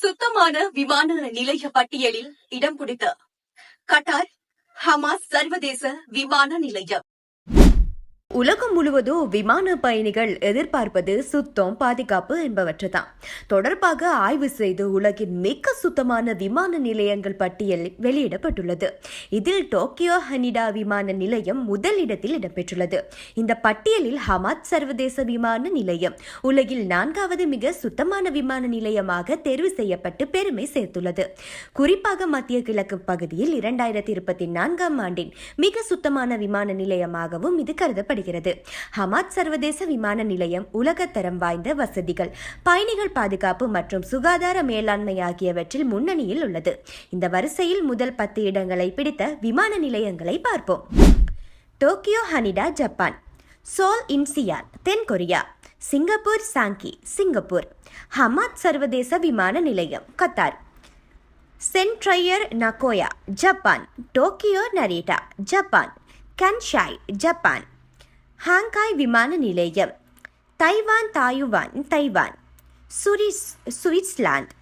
சுத்தமான விமான நிலைய பட்டியலில் இடம் பிடித்த கட்டார் ஹமாஸ் சர்வதேச விமான நிலையம். உலகம் முழுவதும் விமான பயணிகள் எதிர்பார்ப்பது சுத்தம், பாதுகாப்பு என்பவற்றுதான். தொடர்பாக ஆய்வு செய்து உலகின் மிக சுத்தமான விமான நிலையங்கள் பட்டியல் வெளியிடப்பட்டுள்ளது. இதில் டோக்கியோ ஹனிடா விமான நிலையம் முதலிடத்தில் இடம்பெற்றுள்ளது. இந்த பட்டியலில் ஹமாத் சர்வதேச விமான நிலையம் உலகில் 4வது மிக சுத்தமான விமான நிலையமாக தேர்வு செய்யப்பட்டு பெருமை சேர்த்துள்ளது. குறிப்பாக மத்திய கிழக்கு பகுதியில் 2024ஆம் ஆண்டின் மிக சுத்தமான விமான நிலையமாகவும் இது கருதப்படுகிறது. ஹமாத் சர்வதேச விமான நிலையம் உலகத்தரம் வாய்ந்த வசதிகள், பயணிகள் பாதுகாப்பு மற்றும் சுகாதார மேலாண்மை ஆகியவற்றில் முன்னணியில் உள்ளது. இந்த வரிசையில் முதல் 10 இடங்களை பிடித்த விமான நிலையங்களை பார்ப்போம். Tokyo Haneda Japan, Seoul Incheon தென் Korea, Singapore Changi Singapore, Hamad சர்வதேச விமான நிலையம் Qatar, Centrair Nagoya Japan, Tokyo Narita Japan, Kansai Japan, ஹாங்காய் விமான நிலையம், தைவான் தாயுவான் தைவான், சுவிட்சர்லாந்து,